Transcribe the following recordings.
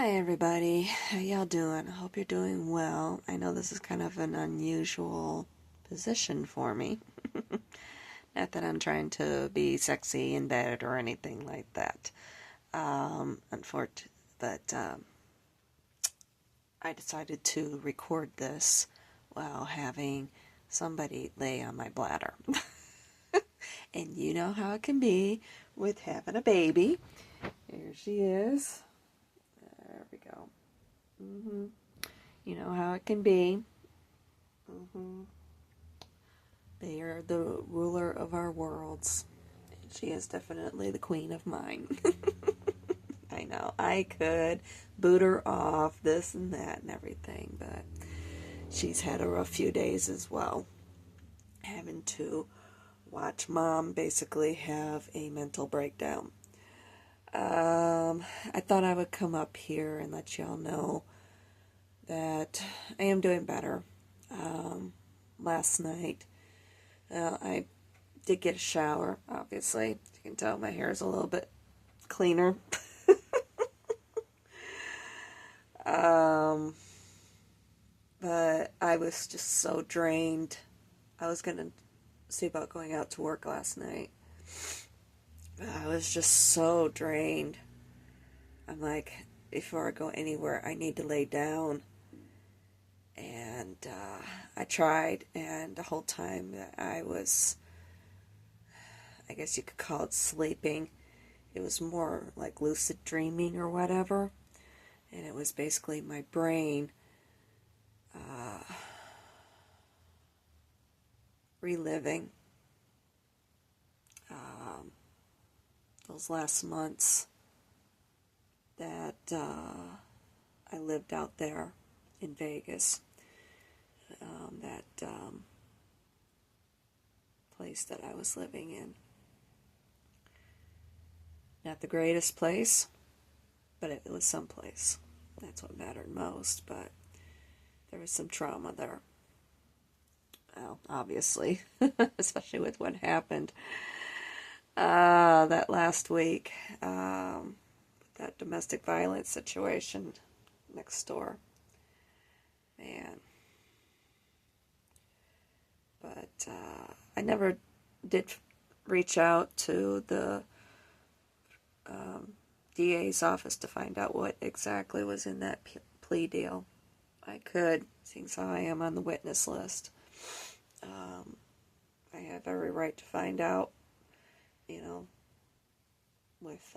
Hi everybody, how y'all doing? I hope you're doing well. I know this is kind of an unusual position for me. Not that I'm trying to be sexy in bed or anything like that. But I decided to record this while having somebody lay on my bladder. And you know how it can be with having a baby. Here she is. There we go. You know how it can be. They are the ruler of our worlds. She is definitely the queen of mine. I know, I could boot her off, this and that and everything, but she's had a rough few days as well. Having to watch Mom basically have a mental breakdown. I thought I would come up here and let y'all know that I am doing better. Last night, I did get a shower, obviously. You can tell my hair is a little bit cleaner. But I was just so drained. I was going to see about going out to work last night. I was just so drained. I'm like, before I go anywhere, I need to lay down. And I tried, and the whole time that I was, I guess you could call it sleeping, it was more like lucid dreaming or whatever. And it was basically my brain reliving those last months that I lived out there in Vegas. That place that I was living in. Not the greatest place, but it was someplace. That's what mattered most, but there was some trauma there. Well, obviously, especially with what happened that last week, that domestic violence situation next door. Man. But I never did reach out to the DA's office to find out what exactly was in that plea deal. I could, seeing as how I am on the witness list. I have every right to find out, with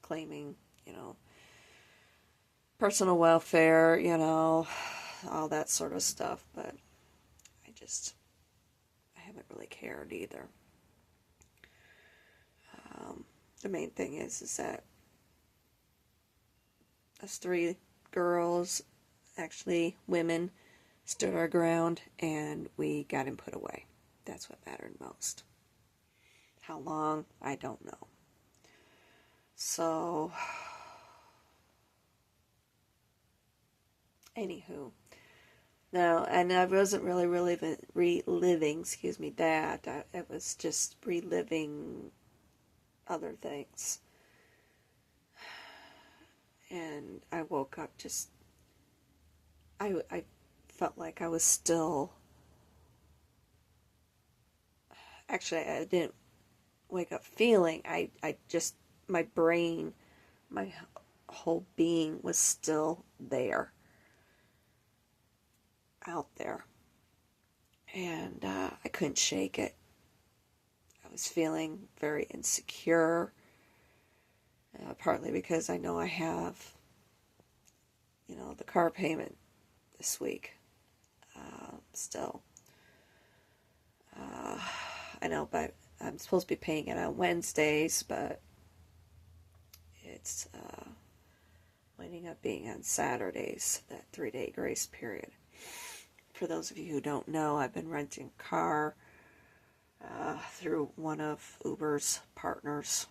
claiming, personal welfare, all that sort of stuff, but I haven't really cared either. The main thing is that us three girls, actually women, stood our ground and we got him put away. That's what mattered most. How long? I don't know. So, anywho. No, and I wasn't really reliving, that. It was just reliving other things. And I woke up just, I felt like I was still, actually I didn't wake up feeling, I just, my brain, my whole being was still there. Out there. And I couldn't shake it. I was feeling very insecure, partly because I know I have, the car payment this week still. I know, but I'm supposed to be paying it on Wednesdays, but it's winding up being on Saturdays, that 3-day grace period. For those of you who don't know, I've been renting a car through one of Uber's partners,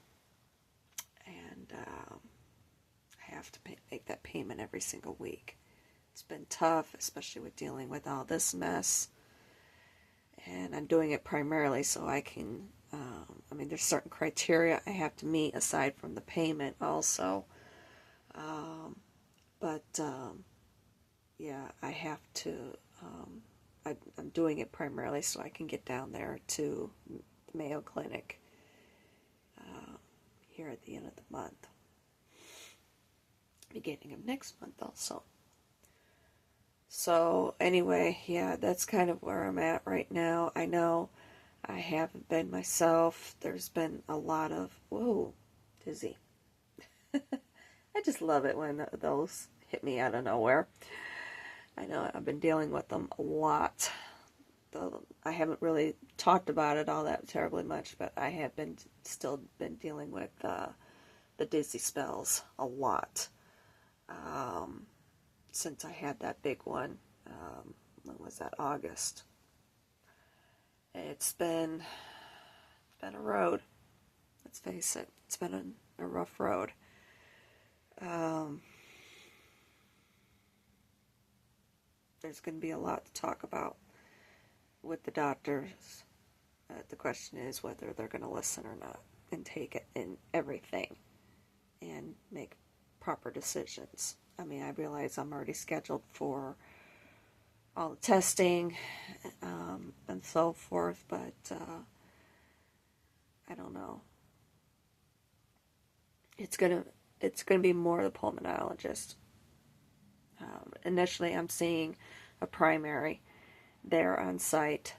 and I have to make that payment every single week. It's been tough, especially with dealing with all this mess, and I'm doing it primarily so I can, there's certain criteria I have to meet aside from the payment also. But yeah, I have to, I'm doing it primarily so I can get down there to the Mayo Clinic here at the end of the month. Beginning of next month also. So anyway, yeah, that's kind of where I'm at right now. I know I haven't been myself. There's been a lot of, whoa, dizzy. I just love it when those hit me out of nowhere. I know I've been dealing with them a lot. Though I haven't really talked about it all that terribly much, but I have still been dealing with the dizzy spells a lot. Since I had that big one, when was that, August? It's been a road. Let's face it, it's been a rough road. There's going to be a lot to talk about with the doctors. The question is whether they're going to listen or not and take it in everything and make proper decisions. I mean, I realize I'm already scheduled for all the testing and so forth, but I don't know. It's gonna be more the pulmonologist. Initially, I'm seeing a primary there on site,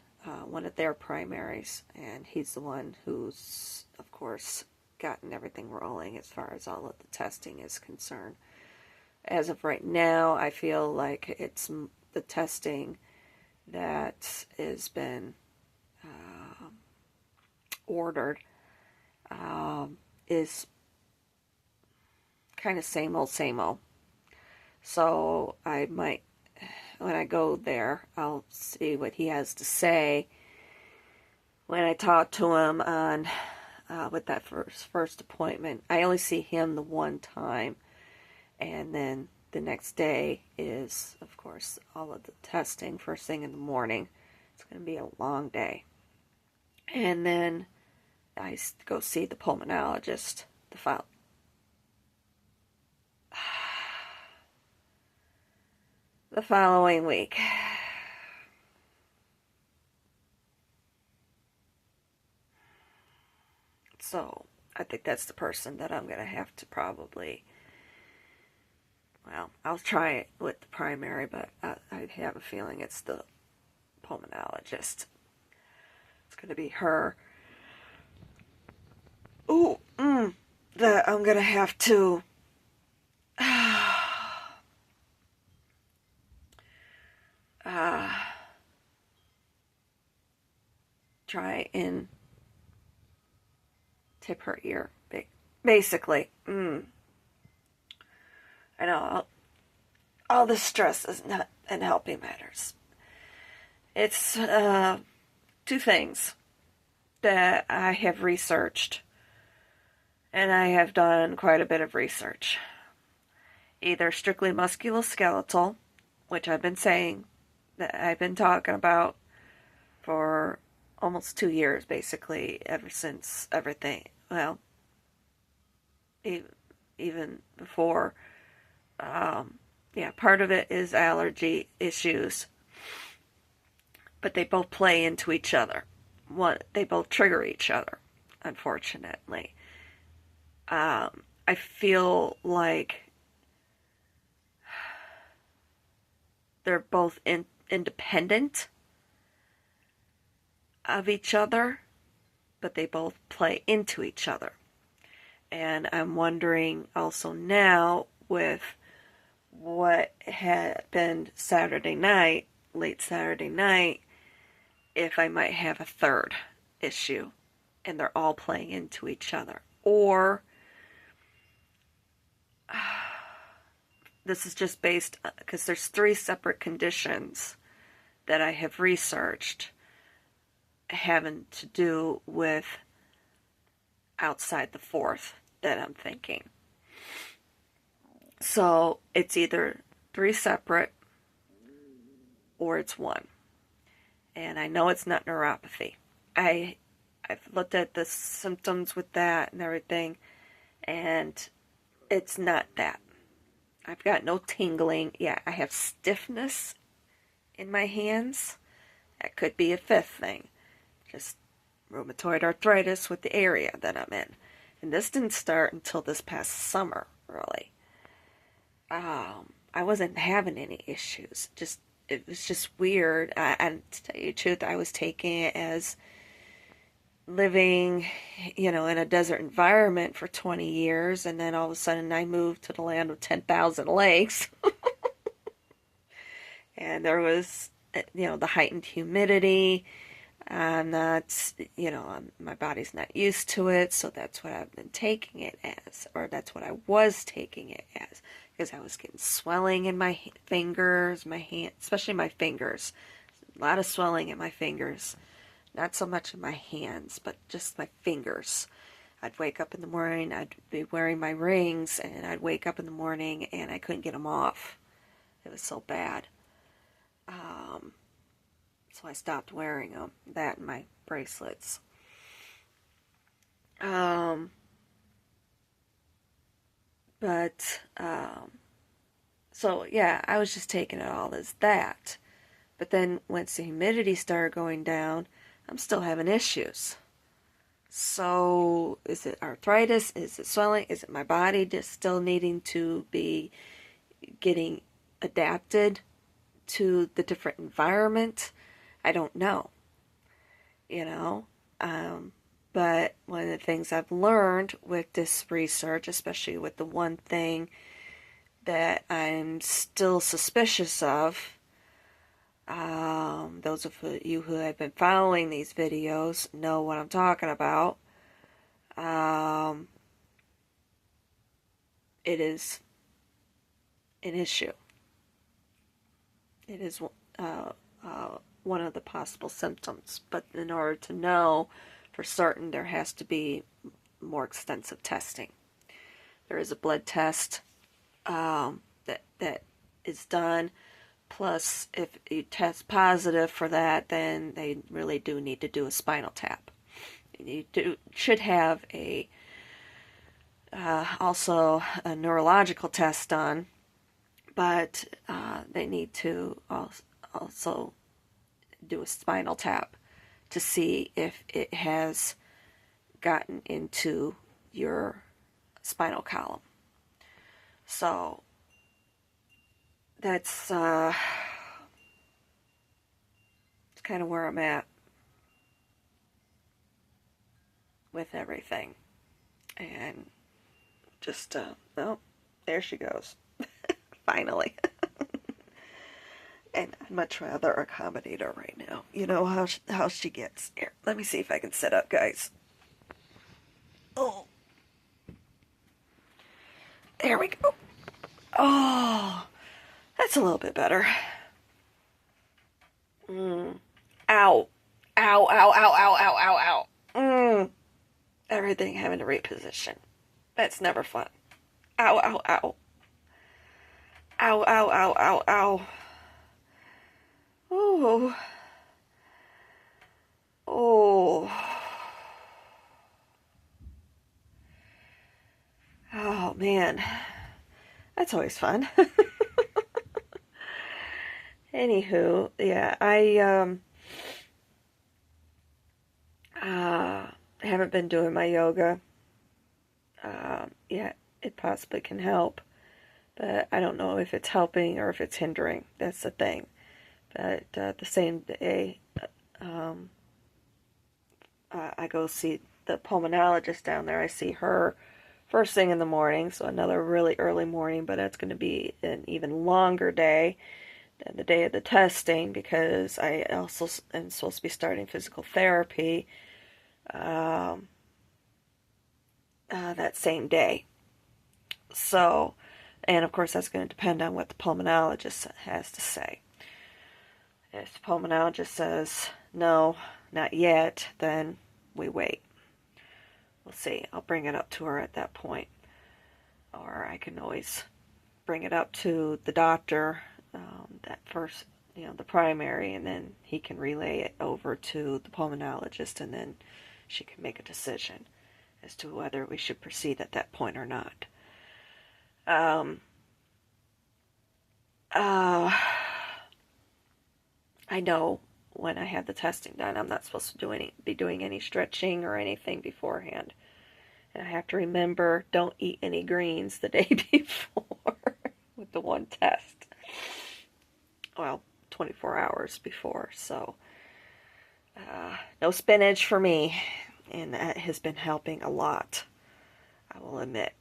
one of their primaries, and he's the one who's, of course, gotten everything rolling as far as all of the testing is concerned. As of right now, I feel like it's the testing that has been ordered is kind of same old, same old. So I might, when I go there, I'll see what he has to say. When I talk to him on with that first appointment, I only see him the one time, and then the next day is, of course, all of the testing first thing in the morning. It's going to be a long day, and then I go see the pulmonologist the following week. So I think that's the person that I'm going to have to probably, well, I'll try it with the primary, but I have a feeling it's the pulmonologist. It's going to be her. That I'm going to have to try and tip her ear, basically. I know all this stress is not in helping matters. It's two things that I have researched, and I have done quite a bit of research. Either strictly musculoskeletal, which I've been saying, that I've been talking about for almost 2 years, basically, ever since everything, well, even before, part of it is allergy issues, but they both play into each other. They both trigger each other, unfortunately. I feel like they're both independent of each other, but they both play into each other. And I'm wondering also now, with what happened Saturday night, late Saturday night, if I might have a third issue, and they're all playing into each other. Or this is just based, because there's 3 separate conditions that I have researched having to do with outside the 4th that I'm thinking. So it's either 3 separate or it's 1. And I know it's not neuropathy. I've looked at the symptoms with that and everything, and it's not that. I've got no tingling. Yeah, I have stiffness in my hands. That could be a fifth thing. Just rheumatoid arthritis with the area that I'm in. And this didn't start until this past summer, really. I wasn't having any issues. It was just weird. And to tell you the truth, I was taking it as living, in a desert environment for 20 years, and then all of a sudden I moved to the land of 10,000 lakes. And there was, the heightened humidity. I'm not, my body's not used to it, so that's what I've been taking it as, or that's what I was taking it as, because I was getting swelling in my fingers, my hand, especially my fingers. A lot of swelling in my fingers. Not so much in my hands, but just my fingers. I'd wake up in the morning, I'd be wearing my rings, and I'd wake up in the morning and I couldn't get them off. It was so bad. So I stopped wearing them. That and my bracelets. So yeah, I was just taking it all as that. But then once the humidity started going down, I'm still having issues. So is it arthritis? Is it swelling? Is it my body just still needing to be getting adapted to the different environment? I don't know. But one of the things I've learned with this research, especially with the one thing that I'm still suspicious of, those of you who have been following these videos know what I'm talking about. It is an issue. It is one of the possible symptoms, but in order to know for certain, there has to be more extensive testing. There is a blood test that is done. Plus, if you test positive for that, then they really do need to do a spinal tap. You should have also a neurological test done, but they need to also do a spinal tap to see if it has gotten into your spinal column. So that's kind of where I'm at with everything. And just, oh, there she goes. Finally. And I'd much rather accommodate her right now. You know how she gets. Here, let me see if I can sit up, guys. Oh. There we go. Oh, that's a little bit better. Ow. Ow, ow, ow, ow, ow, ow, ow. Everything having to reposition. That's never fun. Ow, ow, ow. Ow, ow, ow, ow, ow. Oh. Oh. Oh, man. That's always fun. Anywho, yeah, I haven't been doing my yoga. Yeah, it possibly can help, but I don't know if it's helping or if it's hindering. That's the thing. But the same day, I go see the pulmonologist down there. I see her first thing in the morning, so another really early morning, but it's going to be an even longer day than the day of the testing because I also am supposed to be starting physical therapy that same day. So, and of course that's going to depend on what the pulmonologist has to say. If the pulmonologist says, no, not yet, then we wait. We'll see. I'll bring it up to her at that point. Or I can always bring it up to the doctor, that first, the primary, and then he can relay it over to the pulmonologist, and then she can make a decision as to whether we should proceed at that point or not. uh, I know when I have the testing done, I'm not supposed to be doing any stretching or anything beforehand. And I have to remember, don't eat any greens the day before with the one test. Well, 24 hours before. So, no spinach for me. And that has been helping a lot, I will admit.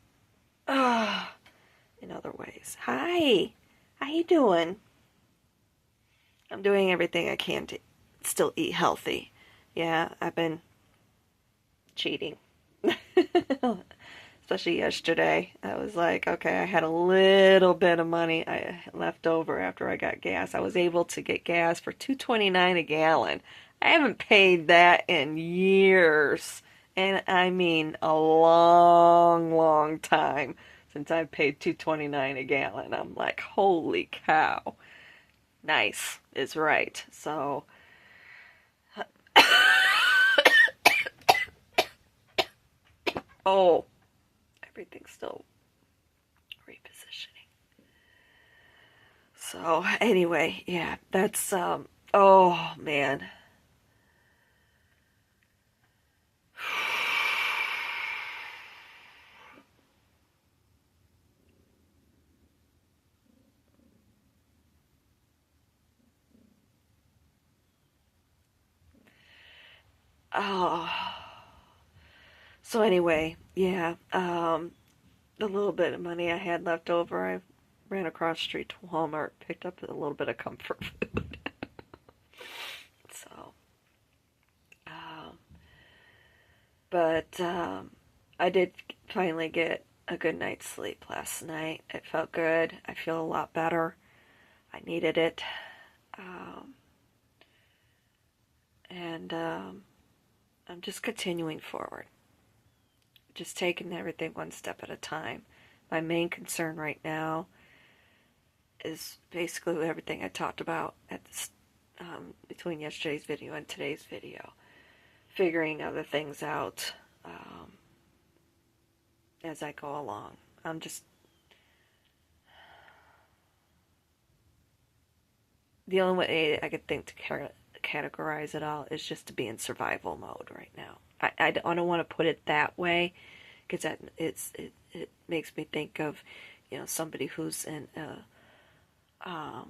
In other ways. Hi. How you doing? I'm doing everything I can to still eat healthy. Yeah, I've been cheating. Especially yesterday. I was like, okay, I had a little bit of money I left over after I got gas. I was able to get gas for $2.29 a gallon. I haven't paid that in years. And I mean a long, long time since I've paid $2.29 a gallon. I'm like, holy cow. Nice is right. So oh, everything's still repositioning. So anyway, yeah, that's oh man. Oh. So anyway, yeah, the little bit of money I had left over, I ran across the street to Walmart, picked up a little bit of comfort food. So, um, but I did finally get a good night's sleep last night. It felt good. I feel a lot better. I needed it. Um, and I'm just continuing forward. Just taking everything one step at a time. My main concern right now is basically everything I talked about at this, between yesterday's video and today's video. Figuring other things out as I go along. I'm just... The only way I could think to categorize it all is just to be in survival mode right now. I don't want to put it that way because it makes me think of, somebody who's in a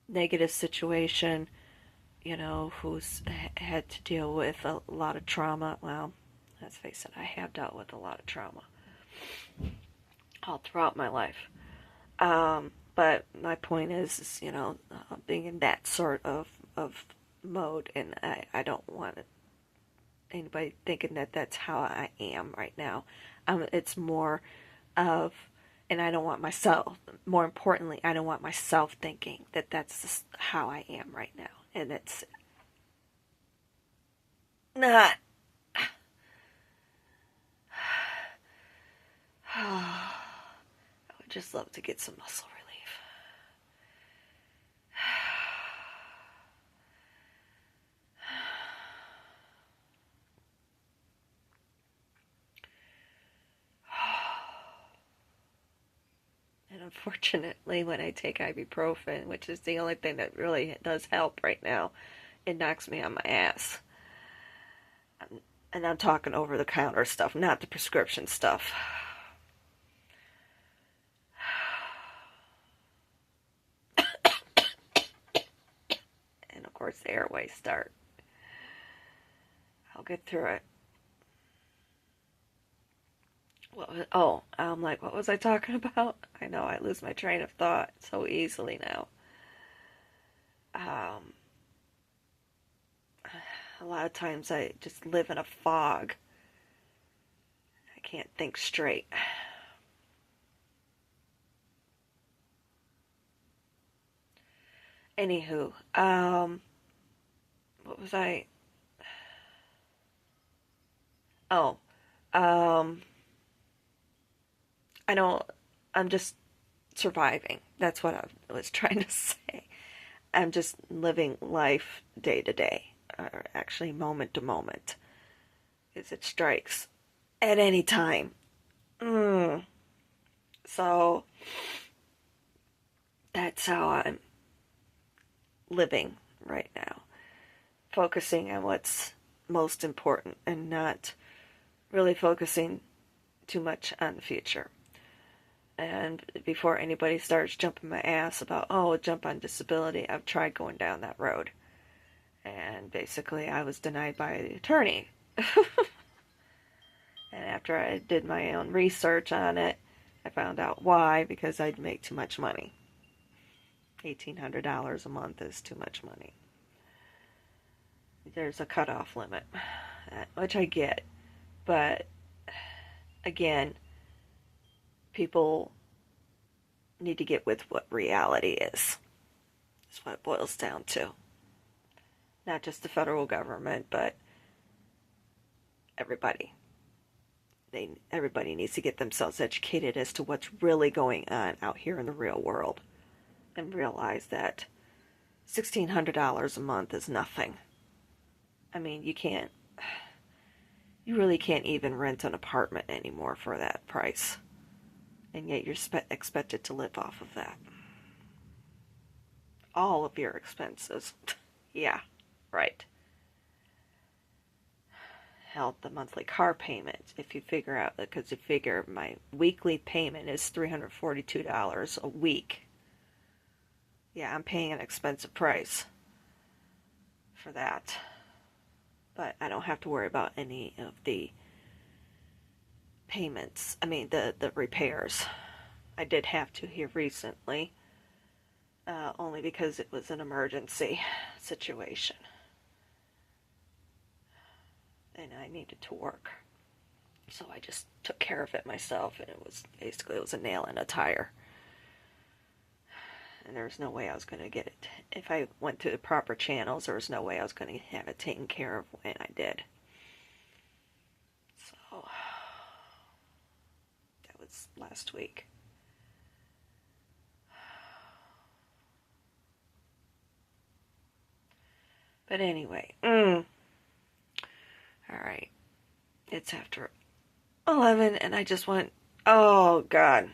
negative situation, who's had to deal with a lot of trauma. Well, let's face it, I have dealt with a lot of trauma all throughout my life. But my point is being in that sort of mode, and I don't want anybody thinking that that's how I am right now. It's more of, and I don't want myself, more importantly, I don't want myself thinking that that's just how I am right now. And it's not. I would just love to get some muscle relief. And unfortunately, when I take ibuprofen, which is the only thing that really does help right now, it knocks me on my ass. And I'm talking over the counter stuff, not the prescription stuff. And of course, the airways start. I'll get through it. I'm like, what was I talking about? I know I lose my train of thought so easily now. A lot of times I just live in a fog. I can't think straight. Anywho, what was I? Oh, um, I don't, I'm just surviving. That's what I was trying to say. I'm just living life day to day, or actually moment to moment, as it strikes at any time. So that's how I'm living right now. Focusing on what's most important and not really focusing too much on the future. And before anybody starts jumping my ass about, oh, jump on disability, I've tried going down that road. And basically, I was denied by the attorney. And after I did my own research on it, I found out why, because I'd make too much money. $1,800 a month is too much money. There's a cutoff limit, which I get. But, again, people need to get with what reality is. That's what it boils down to. Not just the federal government, but everybody. Everybody needs to get themselves educated as to what's really going on out here in the real world. And realize that $1,600 a month is nothing. I mean, you really can't even rent an apartment anymore for that price. And yet you're expected to live off of that. All of your expenses. Yeah, right. Hell, the monthly car payment, if you figure out, because you figure my weekly payment is $342 a week. Yeah, I'm paying an expensive price for that. But I don't have to worry about any of the payments. I mean, the repairs. I did have to here recently, only because it was an emergency situation. And I needed to work. So I just took care of it myself, and it was a nail in a tire. And there was no way I was going to get it. If I went through the proper channels, there was no way I was going to have it taken care of when I did. So, that was last week. But anyway, alright. It's after 11, and I just went, oh, God.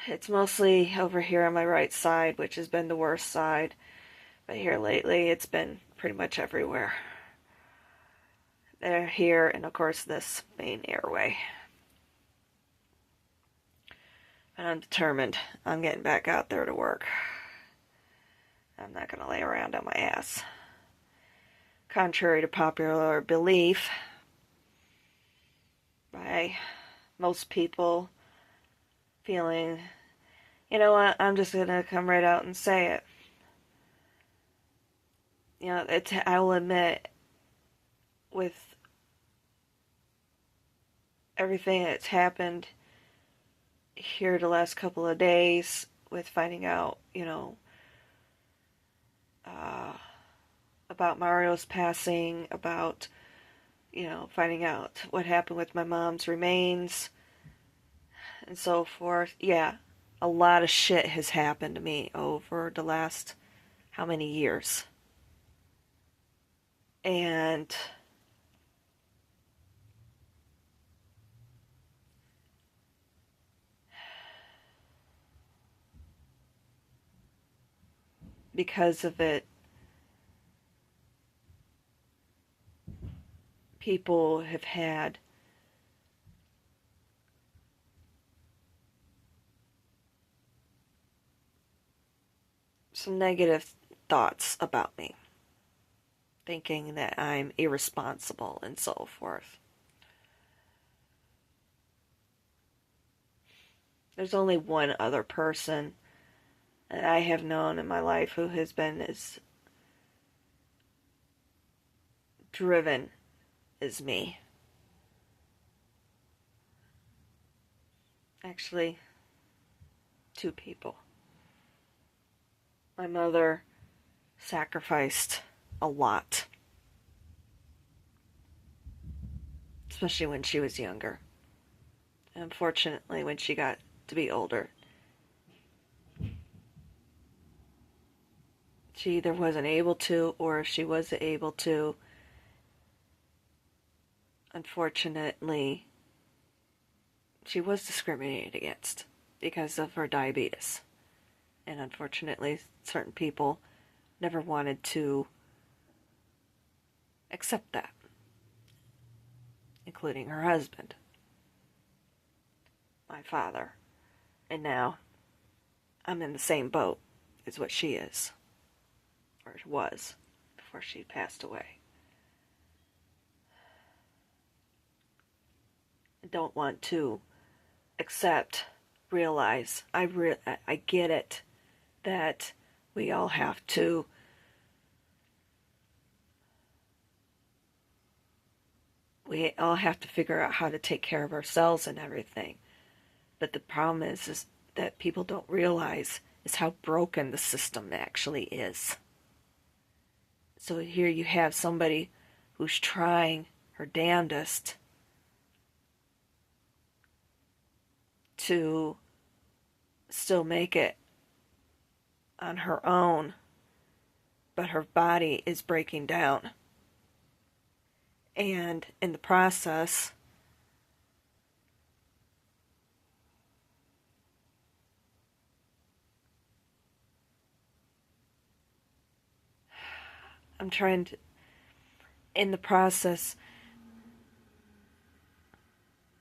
It's mostly over here on my right side, which has been the worst side. But here lately, it's been pretty much everywhere. They're here, and of course this main airway. But I'm determined. I'm getting back out there to work. I'm not going to lay around on my ass. Contrary to popular belief by most people, feeling, you know what, I'm just going to come right out and say it. You know, I will admit, with everything that's happened here the last couple of days, with finding out, you know, about Mario's passing, about, you know, finding out what happened with my mom's remains, and so forth. Yeah, a lot of shit has happened to me over the last how many years. And because of it, people have had some negative thoughts about me, thinking that I'm irresponsible and so forth. There's only one other person that I have known in my life who has been as driven as me. Actually, two people. My mother sacrificed a lot, especially when she was younger. Unfortunately, when she got to be older, she either wasn't able to, or if she was able to, unfortunately, she was discriminated against because of her diabetes. And unfortunately, certain people never wanted to accept that, including her husband, my father. And now I'm in the same boat as what she is, or was, before she passed away. I don't want to accept, realize, I get it, that we all have to figure out how to take care of ourselves and everything. But the problem is that people don't realize is how broken the system actually is. So here you have somebody who's trying her damnedest to still make it on her own, but her body is breaking down. And in the process,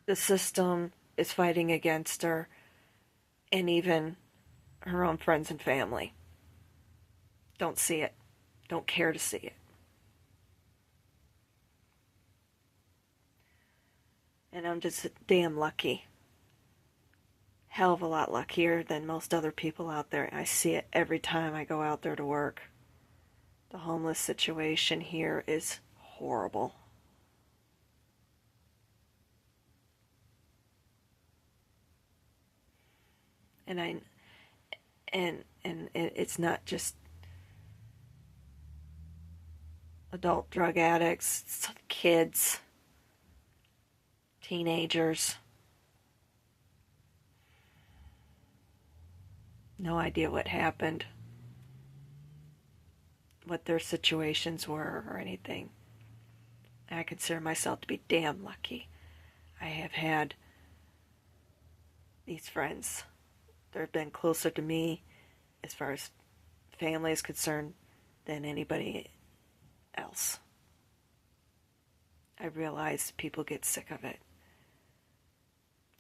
the system is fighting against her, and even her own friends and family don't see it, don't care to see it. And I'm just damn lucky. Hell of a lot luckier than most other people out there. I see it every time I go out there to work. The homeless situation here is horrible. And it's not just adult drug addicts, it's kids, teenagers. No idea what happened, what their situations were or anything. I consider myself to be damn lucky. I have had these friends. They've been closer to me as far as family is concerned than anybody else. I realize people get sick of it.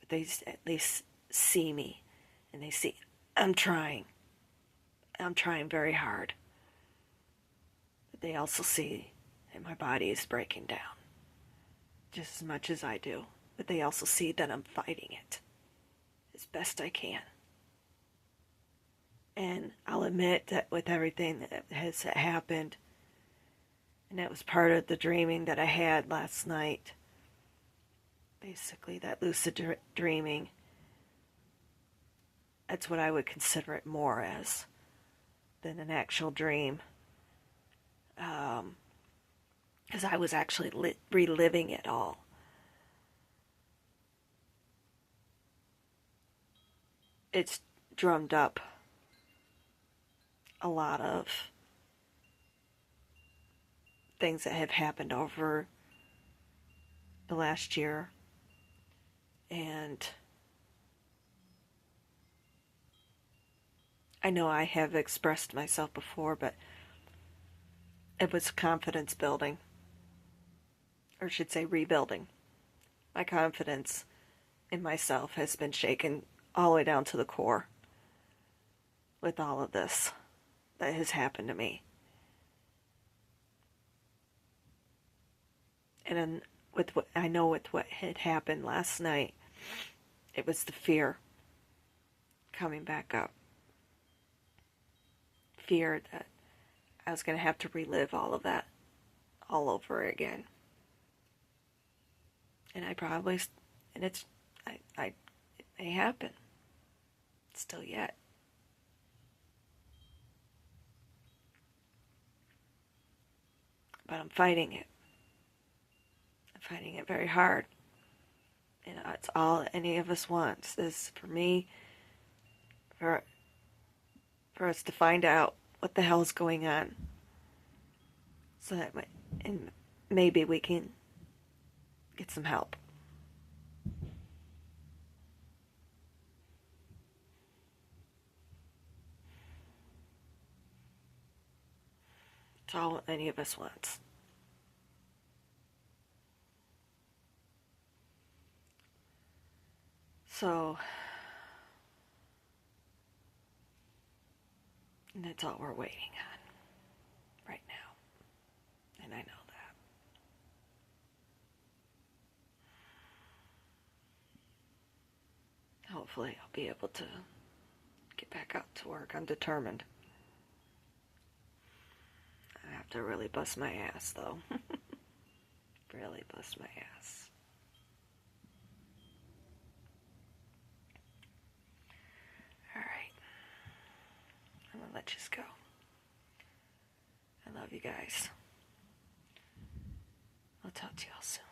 But they at least see me and they see I'm trying. I'm trying very hard. But they also see that my body is breaking down just as much as I do. But they also see that I'm fighting it as best I can. And I'll admit that with everything that has happened, and that was part of the dreaming that I had last night, basically that lucid dreaming, that's what I would consider it more as than an actual dream. Because I was actually reliving it all. It's drummed up a lot of things that have happened over the last year, and I know I have expressed myself before, but it was confidence building, or I should say rebuilding. My confidence in myself has been shaken all the way down to the core with all of this that has happened to me. And then with what had happened last night, it was the fear coming back up. Fear that I was going to have to relive all of that all over again. And it may happen. Still yet. But I'm fighting it. I'm fighting it very hard. And it's all any of us wants is for me, for us to find out what the hell is going on, so that and maybe we can get some help. It's all any of us wants. So, and that's all we're waiting on right now. And I know that. Hopefully I'll be able to get back out to work. I'm determined. I have to really bust my ass, though. Really bust my ass. Alright. I'm gonna let you go. I love you guys. I'll talk to y'all soon.